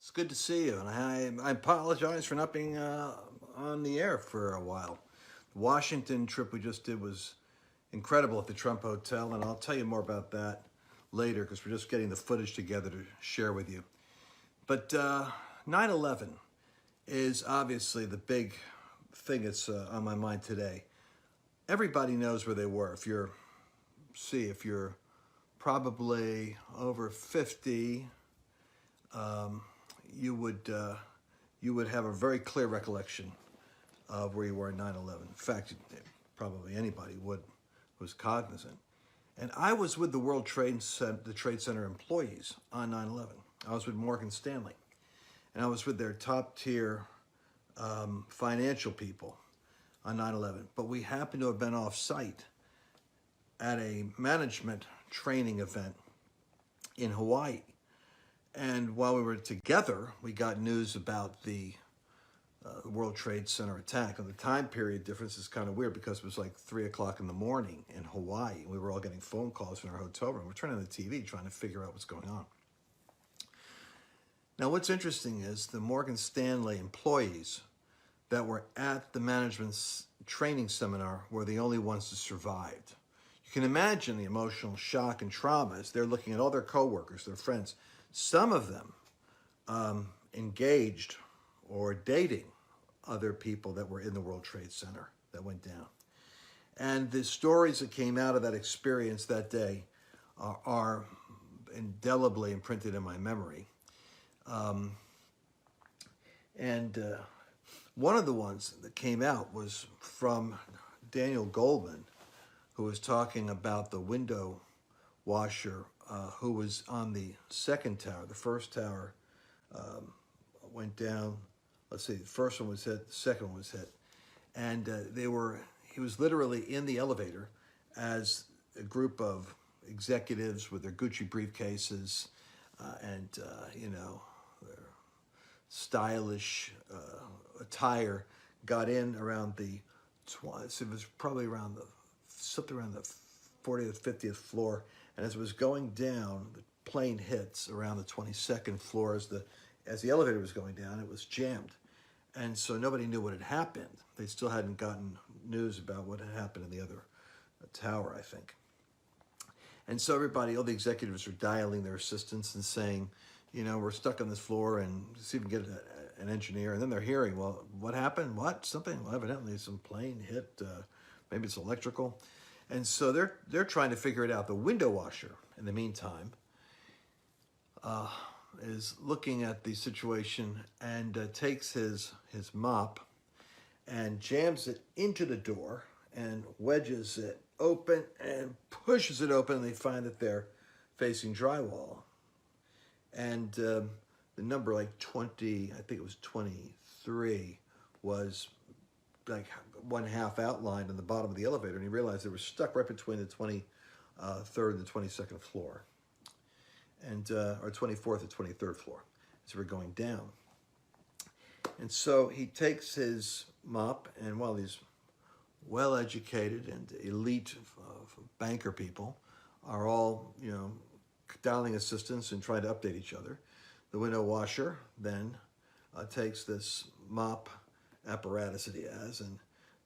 It's good to see you, and I apologize for not being on the air for a while. The Washington trip we just did was incredible at the Trump Hotel, and I'll tell you more about that later because we're just getting the footage together to share with you. But 9/11 is obviously the big thing that's on my mind today. Everybody knows where they were. If you're probably over 50, you would have a very clear recollection of where you were in 9/11. In fact, probably anybody was cognizant. And I was with the the Trade Center employees on 9/11. I was with Morgan Stanley, and I was with their top tier financial people on 9/11. But we happened to have been off site at a management training event in Hawaii. And while we were together, we got news about the World Trade Center attack. And the time period difference is kind of weird because it was like 3 o'clock in the morning in Hawaii. We were all getting phone calls in our hotel room. We're turning on the TV trying to figure out what's going on. Now, what's interesting is the Morgan Stanley employees that were at the management training seminar were the only ones that survived. You can imagine the emotional shock and trauma as they're looking at all their coworkers, their friends. Some of them engaged or dating other people that were in the World Trade Center that went down. And the stories that came out of that experience that day are indelibly imprinted in my memory. One of the ones that came out was from Daniel Goldman, who was talking about the window washer who was on the second tower. The first tower went down. Let's see, the first one was hit, the second one was hit. And he was literally in the elevator as a group of executives with their Gucci briefcases and their stylish attire got in around it was probably something around the 40th, 50th floor. And as it was going down, the plane hits around the 22nd floor. As the elevator was going down, it was jammed. And so nobody knew what had happened. They still hadn't gotten news about what had happened in the other tower, I think. And so all the executives are dialing their assistants and saying, we're stuck on this floor and see if we can get an engineer. And then they're hearing, well, what happened? What? Something? Well, evidently some plane hit. Maybe it's electrical. And so they're trying to figure it out. The window washer, in the meantime, is looking at the situation and takes his mop and jams it into the door and wedges it open and pushes it open. And they find that they're facing drywall. And the number like 20, I think it was 23, was like one half outlined on the bottom of the elevator, and he realized they were stuck right between the 23rd and the 22nd floor, and or 24th and 23rd floor as we're going down. And so he takes his mop, and while these well-educated and elite banker people are all, dialing assistants and trying to update each other, the window washer then takes this mop apparatus that he has and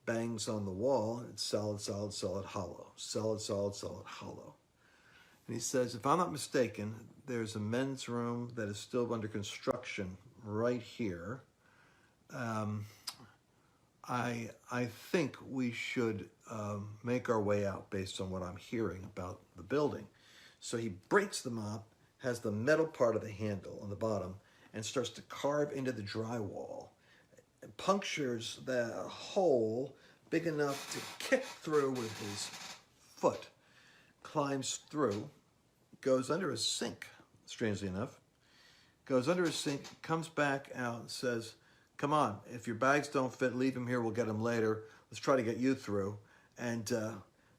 bangs on the wall, and it's solid, solid, solid, hollow. Solid, solid, solid, hollow. And he says, if I'm not mistaken, there's a men's room that is still under construction right here. I think we should make our way out based on what I'm hearing about the building. So he breaks the mop, has the metal part of the handle on the bottom, and starts to carve into the drywall. And punctures the hole big enough to kick through with his foot, climbs through, goes under a sink, strangely enough, goes under a sink, comes back out and says, come on, if your bags don't fit, leave them here, we'll get them later. Let's try to get you through. And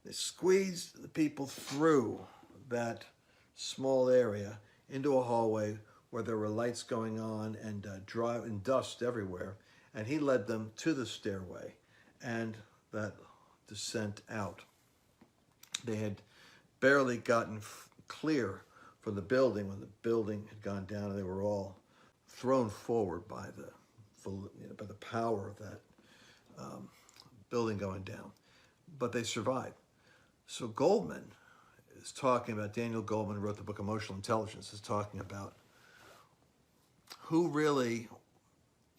they squeeze the people through that small area into a hallway where there were lights going on and dust everywhere. And he led them to the stairway and that descent out. They had barely gotten clear from the building when the building had gone down, and they were all thrown forward by by the power of that building going down, but they survived. So Goldman is talking about, Daniel Goldman, who wrote the book Emotional Intelligence, is talking about who really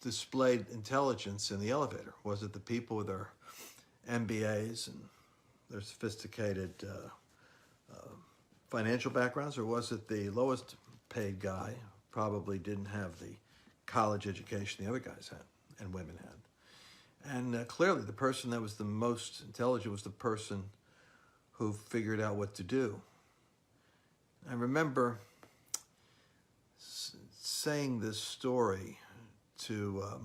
displayed intelligence in the elevator. Was it the people with their MBAs and their sophisticated financial backgrounds, or was it the lowest paid guy, probably didn't have the college education the other guys had and women had? And clearly the person that was the most intelligent was the person who figured out what to do. I remember saying this story to, I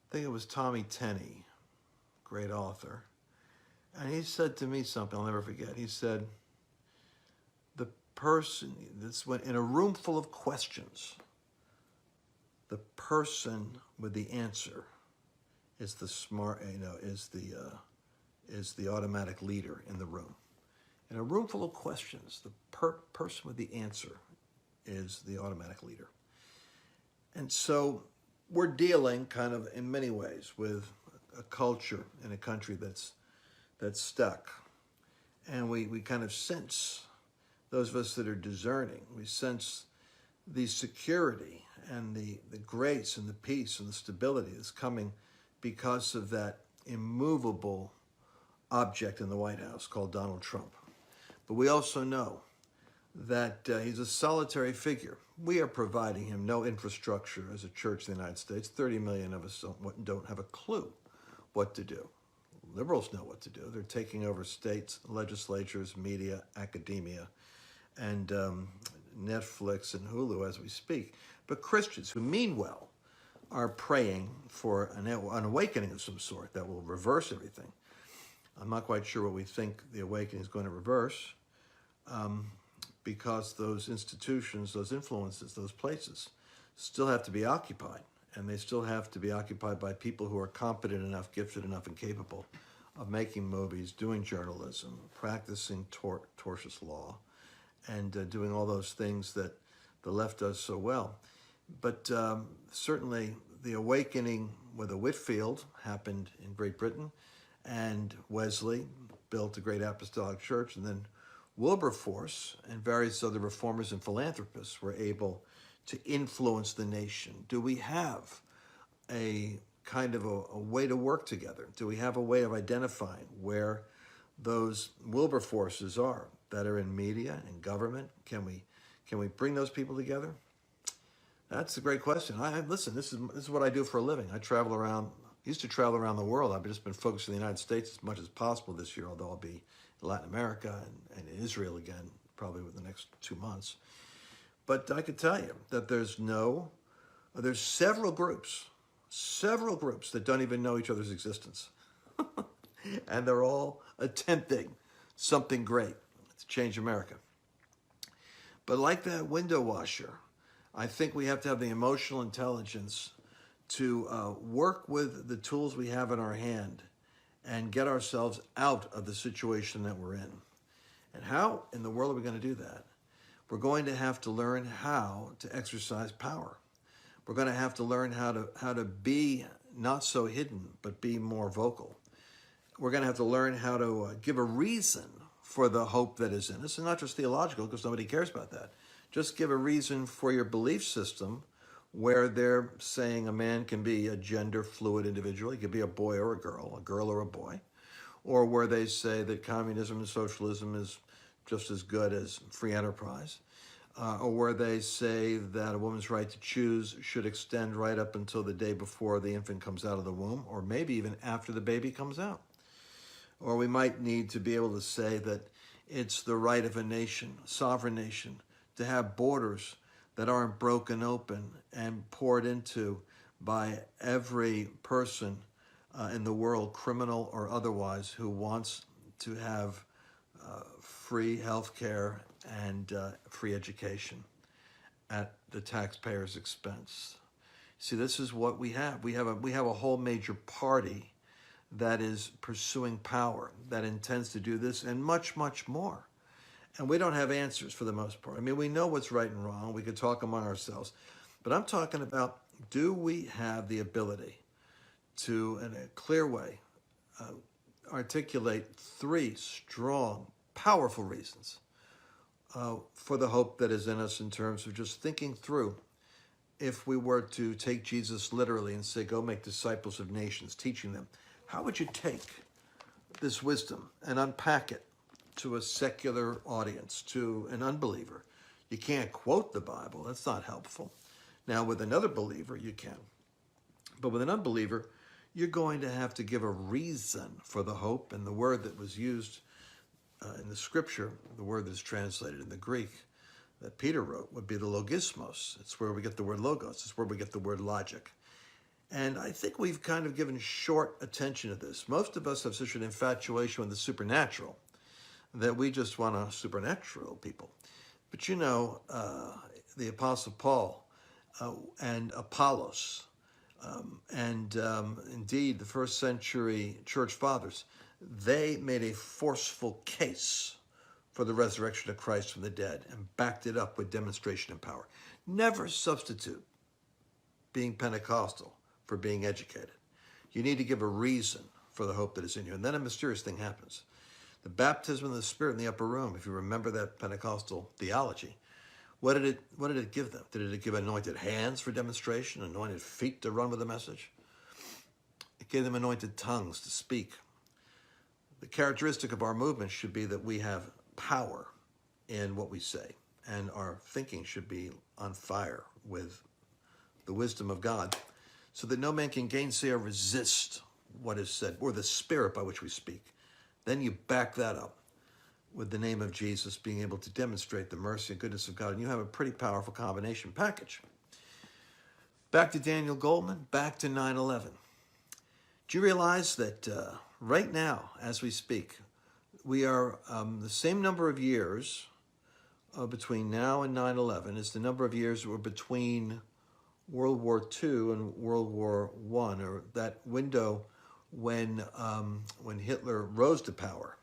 think it was Tommy Tenney, great author, and he said to me something I'll never forget. He said, the person, this went in a room full of questions, the person with the answer is the smart, is the automatic leader in the room. In a room full of questions, the person with the answer is the automatic leader. And so we're dealing kind of in many ways with a culture in a country that's stuck. And we kind of sense, those of us that are discerning, we sense the security and the grace and the peace and the stability that's coming because of that immovable object in the White House called Donald Trump. But we also know that he's a solitary figure. We are providing him no infrastructure as a church in the United States. 30 million of us don't have a clue what to do. Liberals know what to do. They're taking over states, legislatures, media, academia, and Netflix and Hulu as we speak. But Christians who mean well are praying for an awakening of some sort that will reverse everything. I'm not quite sure what we think the awakening is going to reverse, because those institutions, those influences, those places still have to be occupied, and they still have to be occupied by people who are competent enough, gifted enough, and capable of making movies, doing journalism, practicing tortious law, and doing all those things that the left does so well. But certainly the awakening with a Whitfield happened in Great Britain, and Wesley built a great apostolic church, and then Wilberforce and various other reformers and philanthropists were able to influence the nation. Do we have a kind of a way to work together? Do we have a way of identifying where those Wilberforces are that are in media and government? Can we bring those people together? That's a great question. Listen, this is what I do for a living. I travel around. Used to travel around the world. I've just been focused in the United States as much as possible this year, although I'll be in Latin America and in Israel again, probably within the next 2 months. But I could tell you that there's several groups that don't even know each other's existence. And they're all attempting something great to change America. But like that window washer, I think we have to have the emotional intelligence to work with the tools we have in our hand and get ourselves out of the situation that we're in. And how in the world are we going to do that? We're going to have to learn how to exercise power. We're going to have to learn how to be not so hidden, but be more vocal. We're going to have to learn how to give a reason for the hope that is in us, and not just theological, because nobody cares about that. Just give a reason for your belief system, where they're saying a man can be a gender fluid individual. He could be a boy or a girl or a boy. Or where they say that communism and socialism is just as good as free enterprise. Or where they say that a woman's right to choose should extend right up until the day before the infant comes out of the womb, or maybe even after the baby comes out. Or we might need to be able to say that it's the right of a nation, a sovereign nation, to have borders that aren't broken open and poured into by every person in the world, criminal or otherwise, who wants to have free health care and free education at the taxpayer's expense. See, this is what we have. We have a whole major party that is pursuing power, that intends to do this and much, much more. And we don't have answers for the most part. I mean, we know what's right and wrong. We could talk among ourselves. But I'm talking about do we have the ability to, in a clear way, articulate three strong, powerful reasons for the hope that is in us in terms of just thinking through if we were to take Jesus literally and say, go make disciples of nations, teaching them, how would you take this wisdom and unpack it to a secular audience, to an unbeliever? You can't quote the Bible. That's not helpful. Now, with another believer, you can. But with an unbeliever, you're going to have to give a reason for the hope, and the word that was used in the scripture, the word that's translated in the Greek that Peter wrote, would be the logismos. It's where we get the word logos. It's where we get the word logic. And I think we've kind of given short attention to this. Most of us have such an infatuation with the supernatural that we just want a supernatural people. But you know, the Apostle Paul and Apollos, indeed the first century church fathers, they made a forceful case for the resurrection of Christ from the dead and backed it up with demonstration and power. Never substitute being Pentecostal for being educated. You need to give a reason for the hope that is in you. And then a mysterious thing happens. The baptism of the Spirit in the upper room, if you remember that Pentecostal theology, what did it give them? Did it give anointed hands for demonstration, anointed feet to run with the message? It gave them anointed tongues to speak. The characteristic of our movement should be that we have power in what we say, and our thinking should be on fire with the wisdom of God, so that no man can gainsay or resist what is said, or the spirit by which we speak. Then you back that up with the name of Jesus, being able to demonstrate the mercy and goodness of God, and you have a pretty powerful combination package. Back to Daniel Goldman, back to 9/11. Do you realize that right now, as we speak, we are the same number of years between now and 9/11 is the number of years that were between World War II and World War I, or that window when Hitler rose to power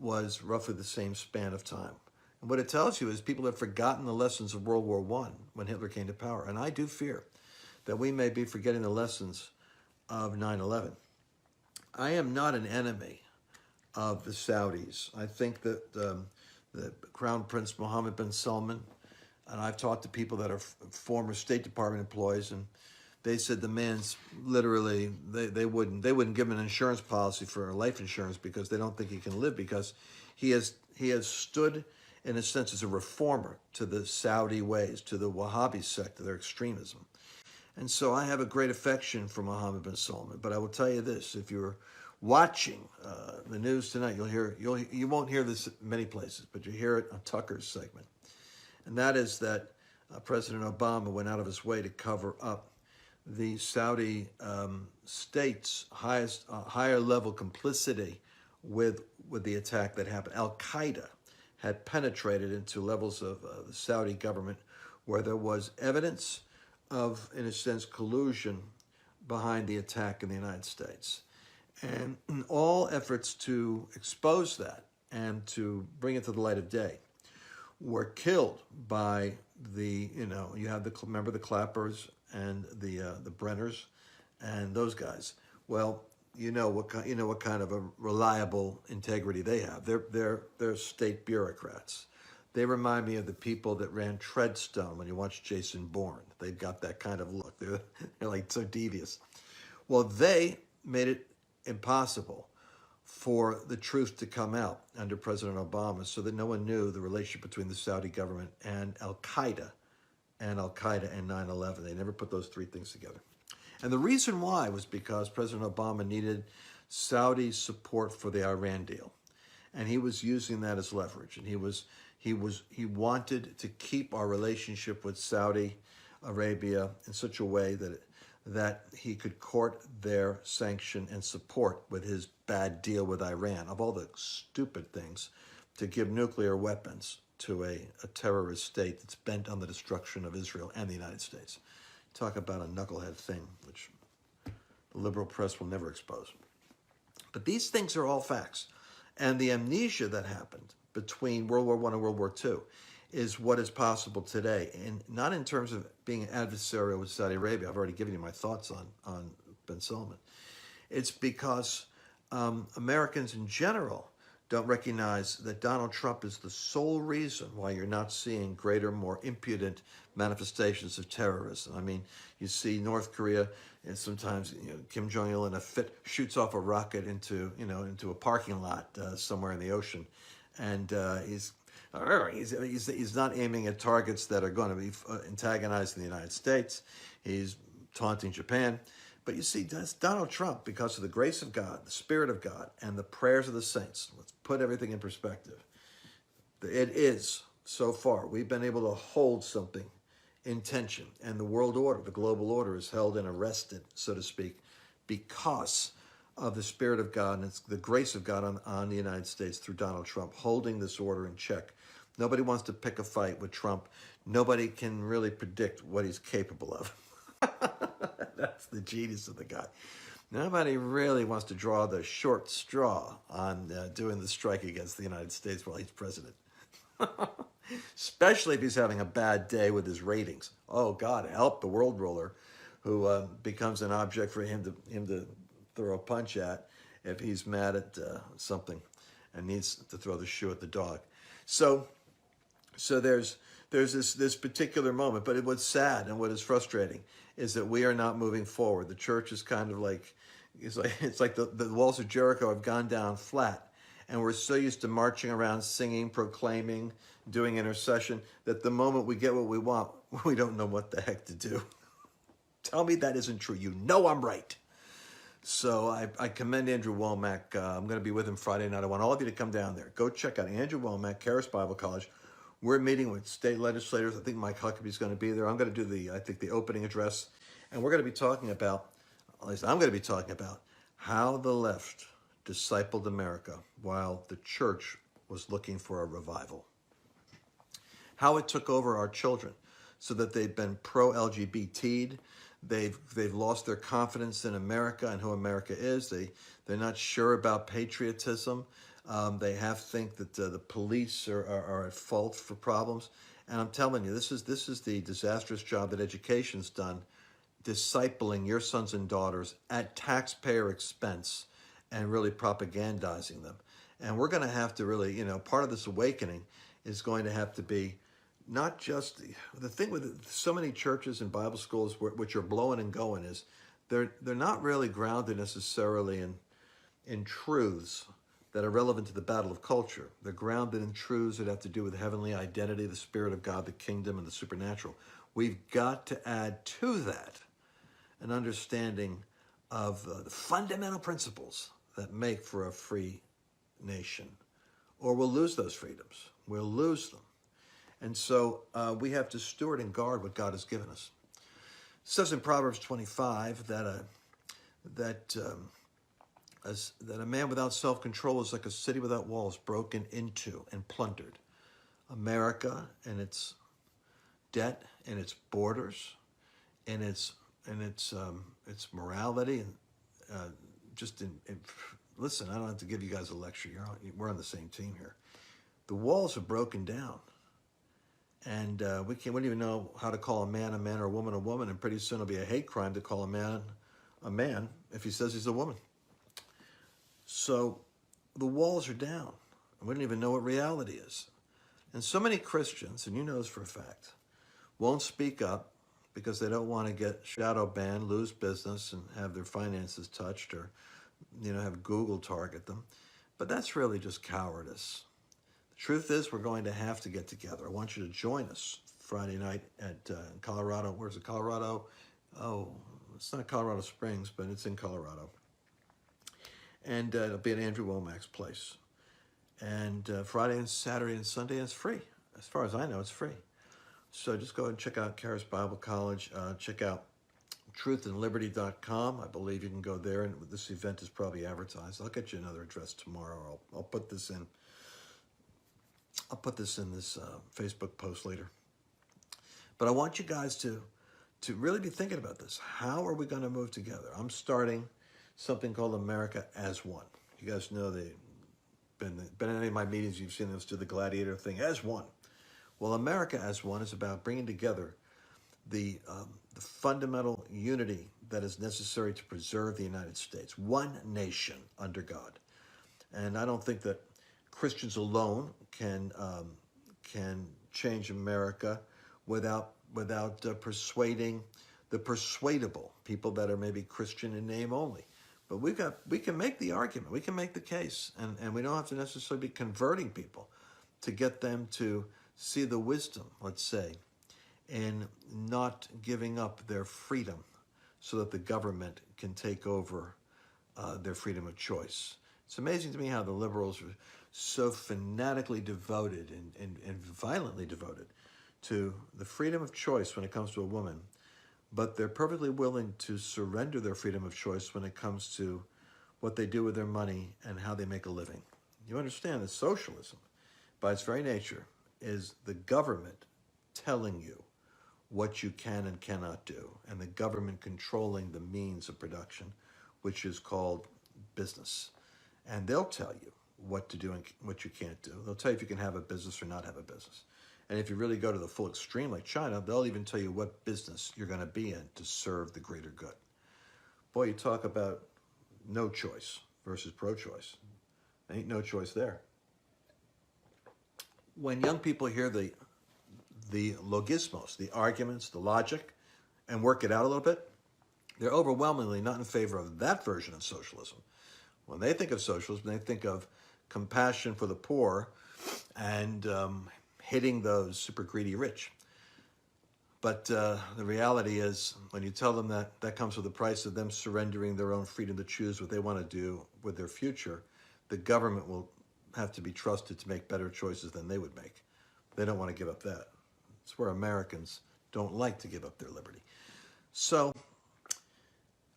was roughly the same span of time. And what it tells you is people have forgotten the lessons of World War I when Hitler came to power. And I do fear that we may be forgetting the lessons of 9/11. I am not an enemy of the Saudis. I think that the Crown Prince Mohammed bin Salman, and I've talked to people that are former State Department employees, and they said the man's literally, they wouldn't give him an insurance policy for life insurance because they don't think he can live, because he has stood in a sense as a reformer to the Saudi ways, to the Wahhabi sect, to their extremism. And so I have a great affection for Mohammed bin Salman. But I will tell you this: if you're watching the news tonight, you won't hear this at many places, but you hear it on Tucker's segment, and that is that President Obama went out of his way to cover up the Saudi state's higher level complicity with the attack that happened. Al-Qaeda had penetrated into levels of the Saudi government where there was evidence of, in a sense, collusion behind the attack in the United States. And all efforts to expose that and to bring it to the light of day were killed by you have remember the Clappers and the Brenners and those guys. Well, you know what kind of a reliable integrity they have. They're state bureaucrats. They remind me of the people that ran Treadstone when you watch Jason Bourne. They've got that kind of look. They're like so devious. Well, they made it impossible for the truth to come out under President Obama, so that no one knew the relationship between the Saudi government and Al-Qaeda and 9/11. They never put those three things together. And the reason why was because President Obama needed Saudi support for the Iran deal. And he was using that as leverage. And he wanted to keep our relationship with Saudi Arabia in such a way that he could court their sanction and support with his bad deal with Iran, of all the stupid things, to give nuclear weapons to a terrorist state that's bent on the destruction of Israel and the United States. Talk about a knucklehead thing, which the liberal press will never expose. But these things are all facts. And the amnesia that happened between World War I and World War II is what is possible today, and not in terms of being adversarial with Saudi Arabia. I've already given you my thoughts on bin Salman. It's because Americans in general don't recognize that Donald Trump is the sole reason why you're not seeing greater, more impudent manifestations of terrorism. I mean, you see North Korea, and sometimes Kim Jong-il in a fit shoots off a rocket into a parking lot somewhere in the ocean, and he's not aiming at targets that are going to be antagonizing the United States. He's taunting Japan. But you see, that's Donald Trump, because of the grace of God, the Spirit of God, and the prayers of the saints. Let's put everything in perspective. It is, so far, we've been able to hold something in tension. And the world order, the global order, is held and arrested, so to speak, because of the Spirit of God and it's the grace of God on the United States through Donald Trump, holding this order in check. Nobody wants to pick a fight with Trump. Nobody can really predict what he's capable of. That's the genius of the guy. Nobody really wants to draw the short straw on doing the strike against the United States while he's president. Especially if he's having a bad day with his ratings. Oh, God, help the world ruler, who becomes an object for him to throw a punch at if he's mad at something and needs to throw the shoe at the dog. So there's this particular moment. But what's sad and what is frustrating is that we are not moving forward. The church is kind of like, it's like the walls of Jericho have gone down flat. And we're so used to marching around, singing, proclaiming, doing intercession, that the moment we get what we want, we don't know what the heck to do. Tell me that isn't true. You know I'm right. So I commend Andrew Womack. I'm going to be with him Friday night. I want all of you to come down there. Go check out Andrew Womack, Charis Bible College. We're meeting with state legislators. I think Mike Huckabee's going to be there. I'm going to do the opening address. And we're going to be talking about, at least I'm going to be talking about, how the left discipled America while the church was looking for a revival. How it took over our children so that they've been pro-LGBT'd. They've lost their confidence in America and who America is. They're not sure about patriotism. They think that the police are at fault for problems. And I'm telling you, this is the disastrous job that education's done, discipling your sons and daughters at taxpayer expense and really propagandizing them. And we're going to have to really, part of this awakening is going to have to be not just the thing with so many churches and Bible schools which are blowing and going is they're not really grounded necessarily in truths that are relevant to the battle of culture. They're grounded in truths that have to do with heavenly identity, the Spirit of God, the kingdom, and the supernatural. We've got to add to that an understanding of the fundamental principles that make for a free nation, or we'll lose those freedoms. We'll lose them. And so we have to steward and guard what God has given us. It says in Proverbs 25 that a man without self-control is like a city without walls, broken into and plundered. America and its debt and its borders and its morality and listen, I don't have to give you guys a lecture. We're on the same team here. The walls are broken down. And we wouldn't even know how to call a man or a woman, and pretty soon it'll be a hate crime to call a man if he says he's a woman. So the walls are down. We don't even know what reality is. And so many Christians, and you know this for a fact, won't speak up because they don't want to get shadow banned, lose business, and have their finances touched, or have Google target them. But that's really just cowardice. The truth is, we're going to have to get together. I want you to join us Friday night at Colorado. Where's it, Colorado? Oh, it's not Colorado Springs, but it's in Colorado. And it'll be at Andrew Womack's place. And Friday and Saturday and Sunday, and it's free. As far as I know, it's free. So just go and check out Charis Bible College. Check out truthandliberty.com. I believe you can go there, and this event is probably advertised. I'll get you another address tomorrow. I'll put this in. I'll put this in this Facebook post later. But I want you guys to really be thinking about this. How are we going to move together? I'm starting something called America as One. You guys know they've been in any of my meetings, you've seen us do the gladiator thing as one. Well, America as one is about bringing together the fundamental unity that is necessary to preserve the United States, one nation under God. And I don't think that Christians alone can change America without persuading the persuadable, people that are maybe Christian in name only. But we can make the argument, we can make the case, and we don't have to necessarily be converting people to get them to see the wisdom, let's say, in not giving up their freedom so that the government can take over their freedom of choice. It's amazing to me how the liberals are so fanatically devoted and violently devoted to the freedom of choice when it comes to a woman, but they're perfectly willing to surrender their freedom of choice when it comes to what they do with their money and how they make a living. You understand that socialism, by its very nature, is the government telling you what you can and cannot do, and the government controlling the means of production, which is called business. And they'll tell you what to do and what you can't do. They'll tell you if you can have a business or not have a business. And if you really go to the full extreme like China, they'll even tell you what business you're going to be in to serve the greater good. Boy, you talk about no choice versus pro-choice. Ain't no choice there. When young people hear the logismos, the arguments, the logic, and work it out a little bit, they're overwhelmingly not in favor of that version of socialism. When they think of socialism, they think of compassion for the poor and hitting those super greedy rich. But the reality is, when you tell them that that comes with the price of them surrendering their own freedom to choose what they want to do with their future, the government will have to be trusted to make better choices than they would make. They don't want to give up that. It's where Americans don't like to give up their liberty. So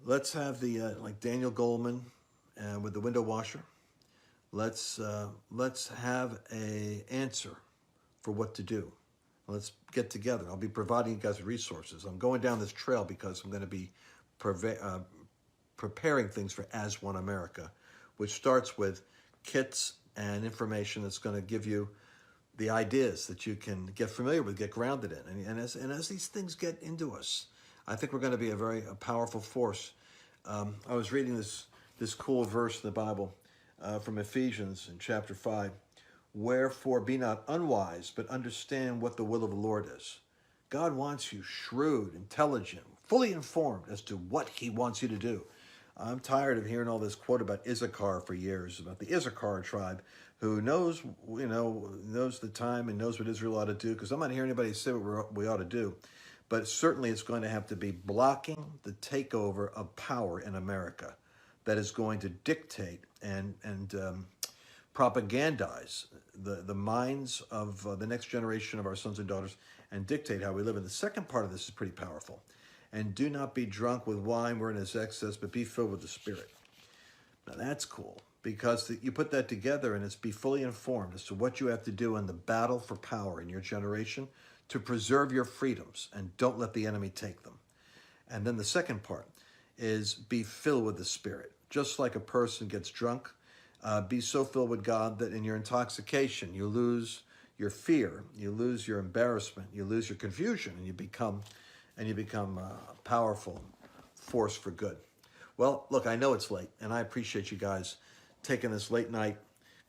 let's have the like Daniel Goleman with the window washer. Let's have a answer for what to do. Let's get together. I'll be providing you guys with resources. I'm going down this trail because I'm going to be preparing things for As One America, which starts with kits and information that's going to give you the ideas that you can get familiar with, get grounded in. And as these things get into us, I think we're going to be a powerful force. I was reading this cool verse in the Bible from Ephesians in chapter 5. Wherefore be not unwise, but understand what the will of the Lord is. God wants you shrewd, intelligent, fully informed as to what he wants you to do. I'm tired of hearing all this quote about Issachar for years, about the Issachar tribe, who knows the time and knows what Israel ought to do, because I'm not hearing anybody say what we ought to do. But certainly it's going to have to be blocking the takeover of power in America that is going to dictate and propagandize the minds of the next generation of our sons and daughters and dictate how we live. And the second part of this is pretty powerful. And do not be drunk with wine wherein is excess, but be filled with the Spirit. Now that's cool, because you put that together and it's be fully informed as to what you have to do in the battle for power in your generation to preserve your freedoms and don't let the enemy take them. And then the second part is be filled with the Spirit. Just like a person gets drunk, be so filled with God that in your intoxication you lose your fear, you lose your embarrassment, you lose your confusion, and you become a powerful force for good. Well, look, I know it's late, and I appreciate you guys taking this late night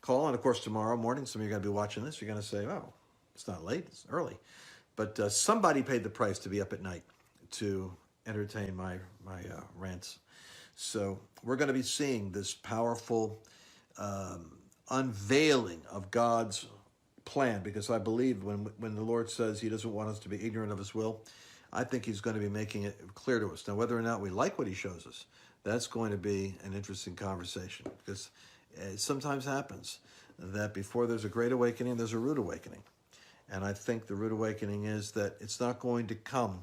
call. And of course, tomorrow morning, some of you are going to be watching this. You're going to say, "Oh, it's not late; it's early." But somebody paid the price to be up at night to entertain my rants. So we're going to be seeing this powerful unveiling of God's plan, because I believe when the Lord says he doesn't want us to be ignorant of his will, I think he's going to be making it clear to us. Now, whether or not we like what he shows us, that's going to be an interesting conversation, because it sometimes happens that before there's a great awakening, there's a rude awakening. And I think the rude awakening is that it's not going to come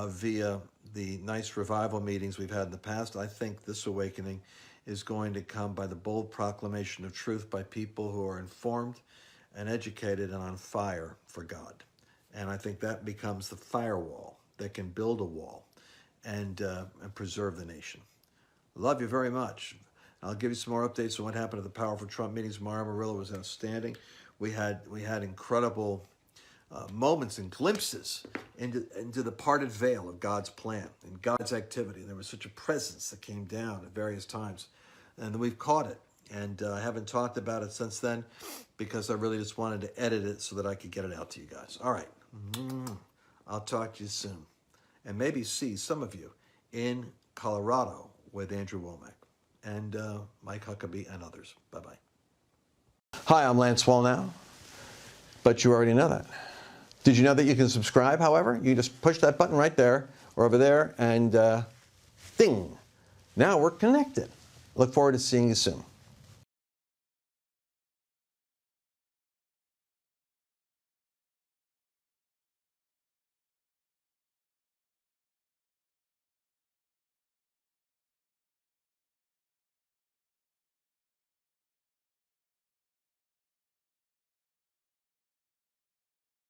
via the nice revival meetings we've had in the past. I think this awakening is going to come by the bold proclamation of truth by people who are informed and educated and on fire for God. And I think that becomes the firewall that can build a wall and preserve the nation. Love you very much. I'll give you some more updates on what happened at the powerful Trump meetings. Mara Murillo was outstanding. We had incredible moments and glimpses into the parted veil of God's plan and God's activity. And there was such a presence that came down at various times. And we've caught it. And I haven't talked about it since then because I really just wanted to edit it so that I could get it out to you guys. All right. I'll talk to you soon. And maybe see some of you in Colorado with Andrew Womack and Mike Huckabee and others. Bye-bye. Hi, I'm Lance Wallnau, but you already know that. Did you know that you can subscribe, however? You just push that button right there or over there and ding. Now we're connected. Look forward to seeing you soon.